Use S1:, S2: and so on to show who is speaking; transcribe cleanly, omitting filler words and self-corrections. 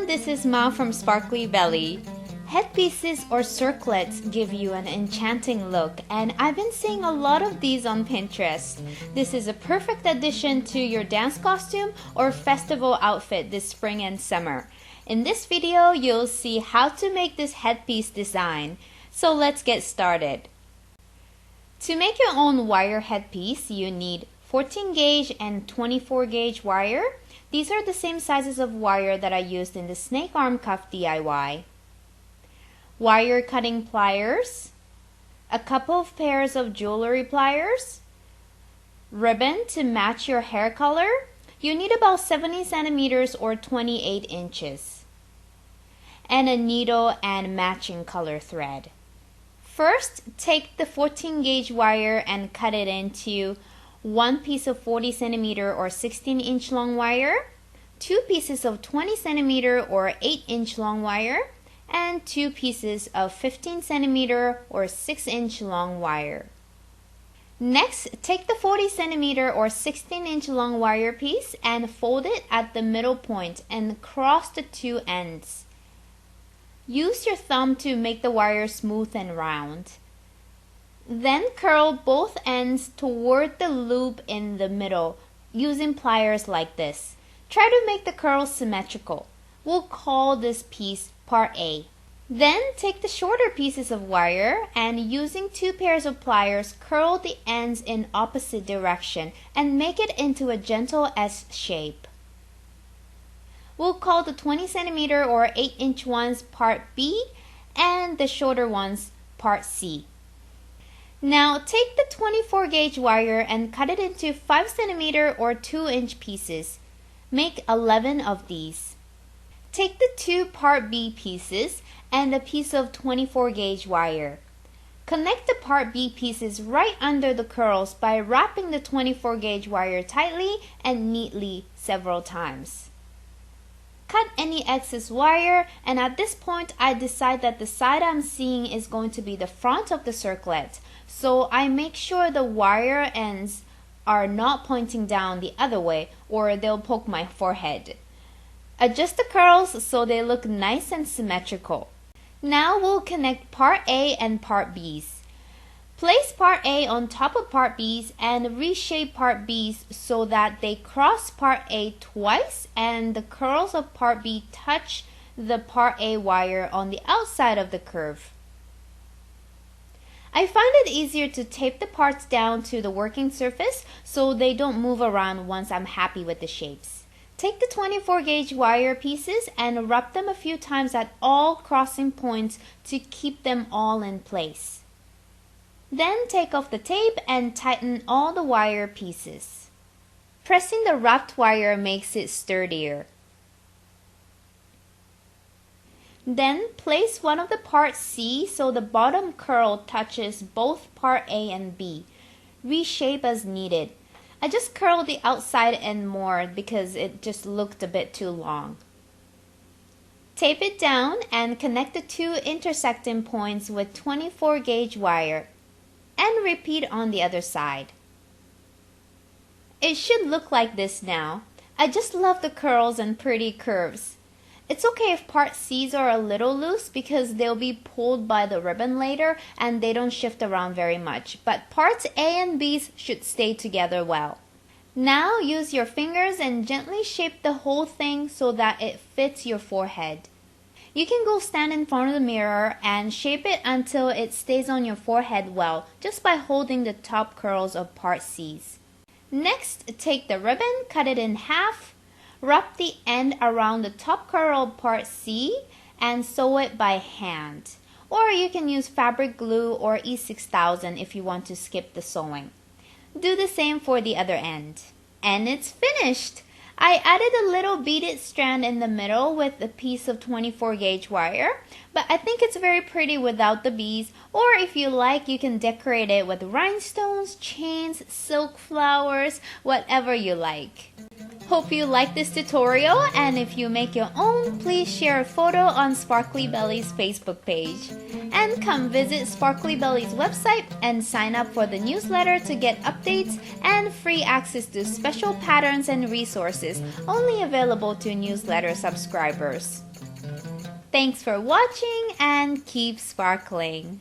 S1: everyone, this is Ma from Sparkly Belly. Headpieces or circlets give you an enchanting look, and I've been seeing a lot of these on Pinterest. This is a perfect addition to your dance costume or festival outfit this spring and summer. In this video, you'll see how to make this headpiece design. So let's get started. To make your own wire headpiece, you need 14 gauge and 24 gauge wire. These are the same sizes of wire that I used in the snake arm cuff DIY. Wire cutting pliers, a couple of pairs of jewelry pliers, ribbon to match your hair color. You need about 70 centimeters or 28 inches, and a needle and matching color thread. First, take the 14 gauge wire and cut it into one piece of 40 centimeter or 16 inch long wire, two pieces of 20 centimeter or 8 inch long wire, and two pieces of 15 centimeter or 6 inch long wire. Next, take the 40 centimeter or 16 inch long wire piece and fold it at the middle point and cross the two ends. Use your thumb to make the wire smooth and round. Then curl both ends toward the loop in the middle using pliers like this. Try to make the curls symmetrical. We'll call this piece part A. Then take the shorter pieces of wire and using two pairs of pliers, curl the ends in opposite direction and make it into a gentle S shape. We'll call the 20 centimeter or 8 inch ones part B and the shorter ones part C. Now take the 24 gauge wire and cut it into 5 centimeter or 2 inch pieces. Make 11 of these. Take the two part B pieces and a piece of 24 gauge wire. Connect the part B pieces right under the curls by wrapping the 24 gauge wire tightly and neatly several times. Cut any excess wire, and at this point I decide that the side I'm seeing is going to be the front of the circlet. So I make sure the wire ends are not pointing down the other way or they'll poke my forehead. Adjust the curls so they look nice and symmetrical. Now we'll connect part A and part B's. Place part A on top of part B's and reshape part B's so that they cross part A twice and the curls of part B touch the part A wire on the outside of the curve. I find it easier to tape the parts down to the working surface so they don't move around once I'm happy with the shapes. Take the 24 gauge wire pieces and rub them a few times at all crossing points to keep them all in place. Then take off the tape and tighten all the wire pieces. Pressing the wrapped wire makes it sturdier. Then place one of the part C so the bottom curl touches both part A and B. Reshape as needed. I just curled the outside end more because it just looked a bit too long. Tape it down and connect the two intersecting points with 24 gauge wire. And repeat on the other side. It should look like this now. I just love the curls and pretty curves. It's okay if part C's are a little loose because they'll be pulled by the ribbon later and they don't shift around very much, but parts A and B's should stay together well. Now use your fingers and gently shape the whole thing so that it fits your forehead. You can go stand in front of the mirror and shape it until it stays on your forehead well, just by holding the top curls of part C's. Next, take the ribbon, cut it in half, wrap the end around the top curl of part C, and sew it by hand. Or you can use fabric glue or E6000 if you want to skip the sewing. Do the same for the other end. And it's finished! I added a little beaded strand in the middle with a piece of 24 gauge wire, but I think it's very pretty without the beads, or if you like, you can decorate it with rhinestones, chains, silk flowers, whatever you like. Hope you like this tutorial, and if you make your own, please share a photo on Sparkly Belly's Facebook page. And come visit Sparkly Belly's website and sign up for the newsletter to get updates and free access to special patterns and resources only available to newsletter subscribers. Thanks for watching and keep sparkling!